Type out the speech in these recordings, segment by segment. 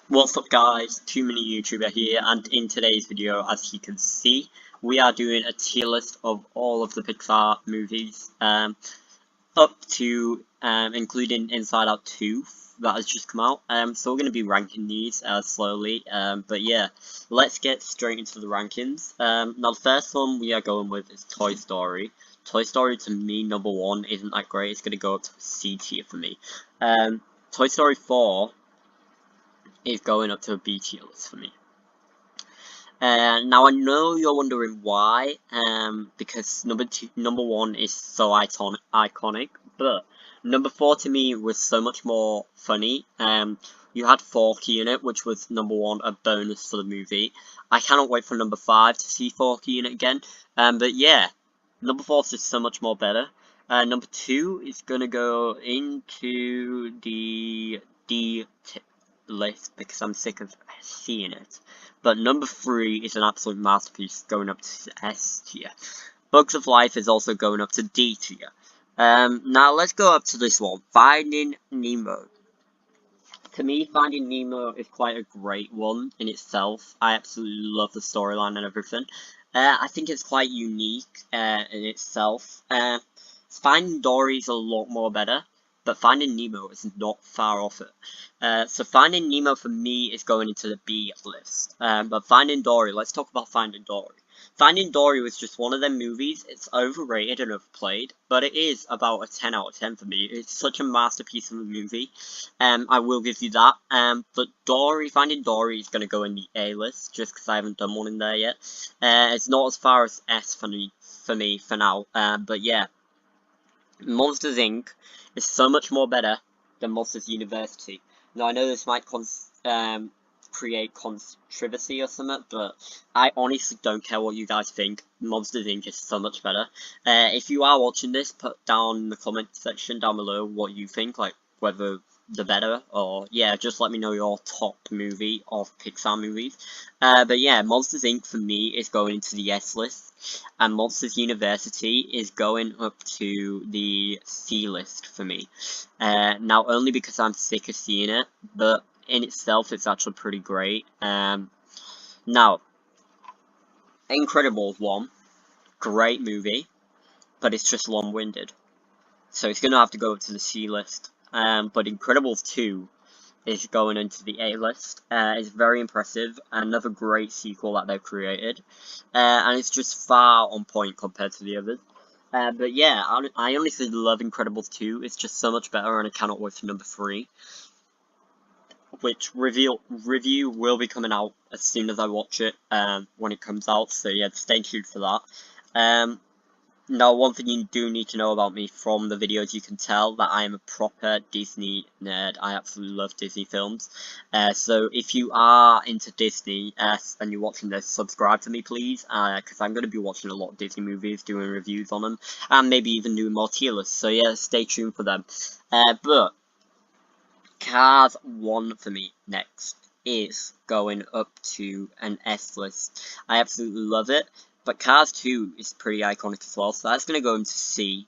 What's up guys, Too Many YouTuber here, and in today's video, as you can see, we are doing a tier list of all of the Pixar movies, up to, including Inside Out 2, that has just come out, so we're going to be ranking these, slowly, but yeah, let's get straight into the rankings. Now the first one we are going with is Toy Story. Toy Story, to me, number 1, isn't that great. It's going to go up to C tier for me. Toy Story 4 is going up to a B tier list for me. Now I know you're wondering why, because number 1 is so iconic, but number 4 to me was so much more funny. You had Forky in it, which was number 1, a bonus for the movie. I cannot wait for number 5 to see Forky in it again. But yeah, number 4 is just so much more better. Number 2 is gonna go into the D list because I'm sick of seeing it. But number 3 is an absolute masterpiece, going up to S tier. Bugs of Life is also going up to D tier. Now let's go up to this one, Finding Nemo. To me, Finding Nemo is quite a great one in itself. I absolutely love the storyline and everything. I think it's quite unique in itself. Finding Dory is a lot more better, but Finding Nemo is not far off it. So Finding Nemo for me is going into the B list. But Finding Dory, let's talk about Finding Dory. Finding Dory was just one of them movies. It's overrated and overplayed, but it is about a 10 out of 10 for me. It's such a masterpiece of a movie. I will give you that. But Finding Dory is going to go in the A list, just because I haven't done one in there yet. It's not as far as S for me for now. But yeah. Monsters Inc. is so much more better than Monsters University. Now, I know this might create controversy or something, but I honestly don't care what you guys think. Monsters Inc. is so much better. If you are watching this, put down in the comment section down below what you think, like whether the better, or yeah, just let me know your top movie of Pixar movies. But yeah, Monsters Inc. for me is going into the S list, and Monsters University is going up to the C list for me. Now only because I'm sick of seeing it, but in itself it's actually pretty great. Now, Incredibles 1, great movie, but it's just long-winded, so it's gonna have to go up to the C list. But Incredibles 2 is going into the A list. It's very impressive, another great sequel that they've created, and it's just far on point compared to the others. But yeah, I honestly love Incredibles 2, it's just so much better, and I cannot wait for number 3, which review will be coming out as soon as I watch it, when it comes out, so yeah, stay tuned for that. Now, one thing you do need to know about me from the videos, you can tell that I am a proper Disney nerd. I absolutely love Disney films. So if you are into Disney and you're watching this, subscribe to me, please, because I'm going to be watching a lot of Disney movies, doing reviews on them, and maybe even doing more tier lists. So yeah, stay tuned for them. But Cars 1 for me next is going up to an S list. I absolutely love it. But Cars 2 is pretty iconic as well, so that's going to go into C.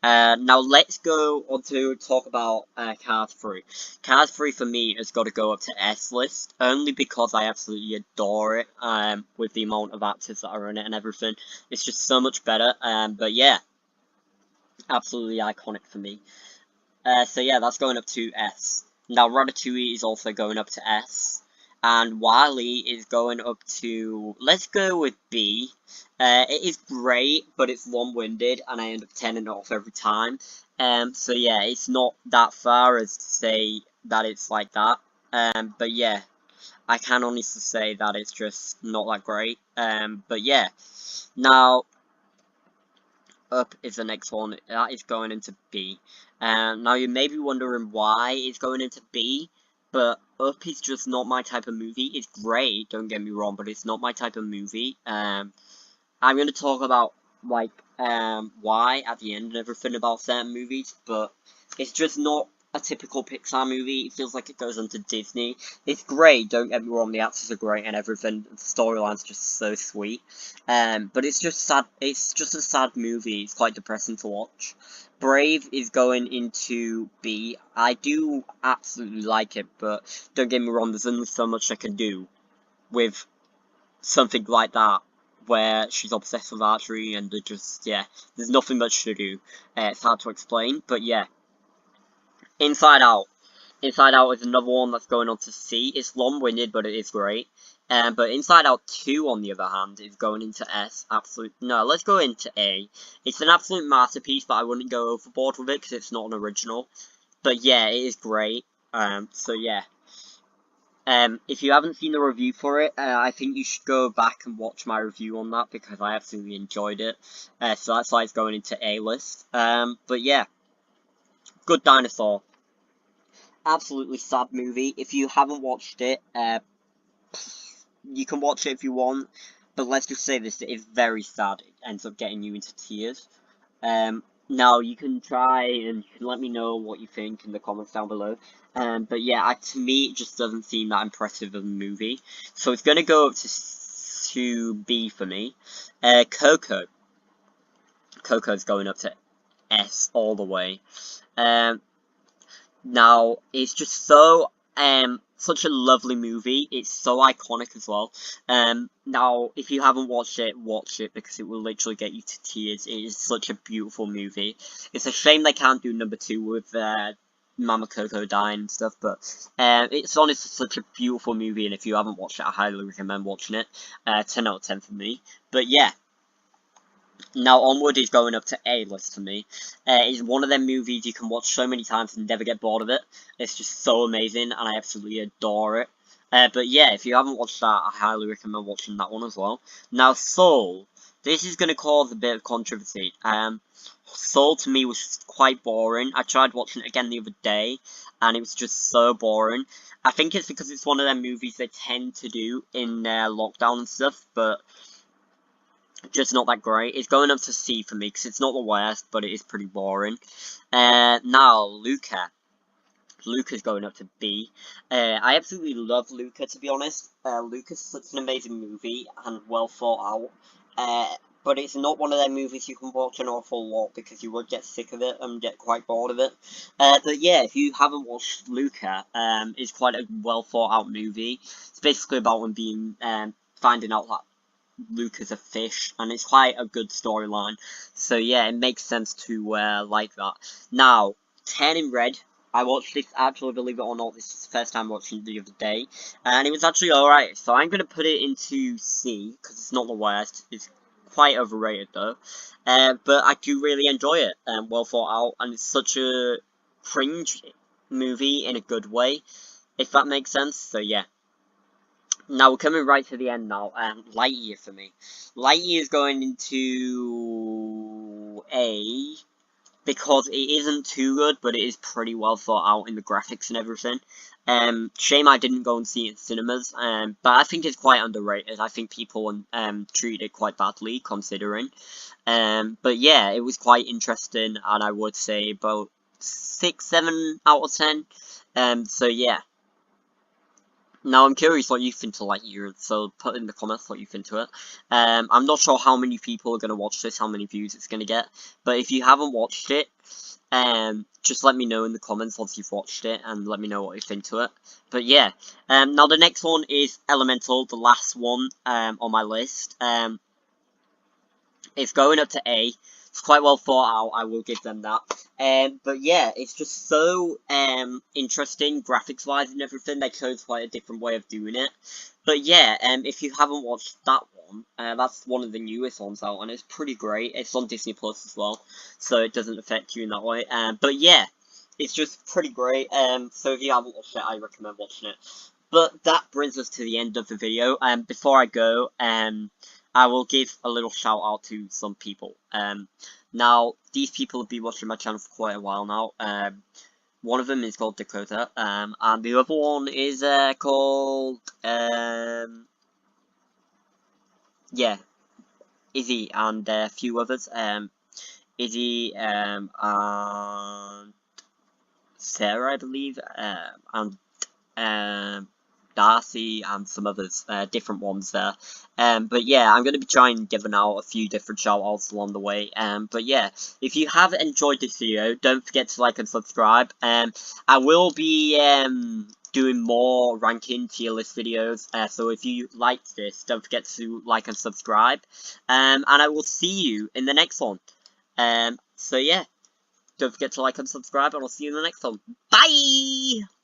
Now let's go on to talk about Cars 3. Cars 3 for me has got to go up to S list, only because I absolutely adore it, with the amount of actors that are in it and everything. It's just so much better, but yeah, absolutely iconic for me. So yeah, that's going up to S. Now Ratatouille is also going up to S. And WALL-E is going up to, let's go with B. It is great, but it's long-winded, and I end up turning it off every time. So yeah, it's not that far as to say that it's like that. But yeah, I can honestly say that it's just not that great. But yeah, now Up is the next one. That is going into B. Now you may be wondering why it's going into B. But Up is just not my type of movie. It's great, don't get me wrong, but it's not my type of movie. I'm going to talk about, like, why at the end and everything about certain movies, but it's just not a typical Pixar movie. It feels like it goes into Disney. It's great, don't get me wrong, the actors are great and everything, the storyline's just so sweet. But it's just sad, it's just a sad movie, it's quite depressing to watch. Brave is going into B. I do absolutely like it, but don't get me wrong, there's only so much I can do with something like that, where she's obsessed with archery, and yeah, there's nothing much to do. It's hard to explain, but yeah. Inside Out. Inside Out is another one that's going on to C. It's long-winded, but it is great. But Inside Out 2, on the other hand, is going into S. No, let's go into A. It's an absolute masterpiece, but I wouldn't go overboard with it, because it's not an original. But yeah, it is great. So yeah. If you haven't seen the review for it, I think you should go back and watch my review on that, because I absolutely enjoyed it. So that's why it's going into A-list. But yeah. Good Dinosaur. Absolutely sad movie. If you haven't watched it, you can watch it if you want, but let's just say this, it is very sad. It ends up getting you into tears. Now, you can try and you can let me know what you think in the comments down below. But yeah, to me, it just doesn't seem that impressive of a movie. So it's going to go up to B for me. Coco. Coco's going up to S all the way. Now, it's just so, such a lovely movie. It's so iconic as well. Now, if you haven't watched it, watch it, because it will literally get you to tears. It is such a beautiful movie. It's a shame they can't do number 2 with, Mama Coco dying and stuff, but, it's honestly such a beautiful movie, and if you haven't watched it, I highly recommend watching it. 10 out of 10 for me. But yeah. Now, Onward is going up to A-list for me. It's one of them movies you can watch so many times and never get bored of it. It's just so amazing, and I absolutely adore it. But yeah, if you haven't watched that, I highly recommend watching that one as well. Now, Soul. This is going to cause a bit of controversy. Soul, to me, was quite boring. I tried watching it again the other day, and it was just so boring. I think it's because it's one of them movies they tend to do in lockdown and stuff, but just not that great. It's going up to C for me, because it's not the worst, but it is pretty boring. Now, Luca. Luca's going up to B. I absolutely love Luca, to be honest. Luca's such an amazing movie, and well thought out. But it's not one of them movies you can watch an awful lot, because you would get sick of it and get quite bored of it. But yeah, if you haven't watched Luca, it's quite a well thought out movie. It's basically about him being, finding out that Luke is a fish, and it's quite a good storyline. So yeah, it makes sense to like that. Now, 10 in Red. I watched this, actually, believe it or not, this is the first time watching it the other day, and it was actually alright. So I'm going to put it into C, because it's not the worst. It's quite overrated though. But I do really enjoy it, well thought out, and it's such a cringe movie in a good way, if that makes sense. So yeah. Now, we're coming right to the end now. Lightyear for me. Lightyear is going into A, because it isn't too good, but it is pretty well thought out in the graphics and everything. Shame I didn't go and see it in cinemas, but I think it's quite underrated. I think people treat it quite badly, considering. But yeah, it was quite interesting, and I would say about 6, 7 out of 10. So yeah. Now, I'm curious what you think to Lightyear, so put in the comments what you think to it. I'm not sure how many people are going to watch this, how many views it's going to get, but if you haven't watched it, just let me know in the comments once you've watched it, and let me know what you think to it. But yeah, now the next one is Elemental, the last one on my list. It's going up to A. It's quite well thought out, I will give them that. But yeah, it's just so interesting, graphics-wise and everything. They chose quite a different way of doing it. But yeah, if you haven't watched that one, that's one of the newest ones out, and it's pretty great. It's on Disney Plus as well, so it doesn't affect you in that way. But yeah, it's just pretty great. So if you haven't watched it, I recommend watching it. But that brings us to the end of the video. Before I go, I will give a little shout out to some people. Now, these people have been watching my channel for quite a while now. One of them is called Dakota, and the other one is called, yeah, Izzy, and a few others. Izzy, and Sarah, I believe, and Darcy and some others, different ones there. But yeah, I'm going to be trying giving out a few different shout outs along the way. But yeah, if you have enjoyed this video, don't forget to like and subscribe. I will be doing more ranking tier list videos, so if you liked this, don't forget to like and subscribe. And I will see you in the next one. So yeah, don't forget to like and subscribe, and I'll see you in the next one. Bye!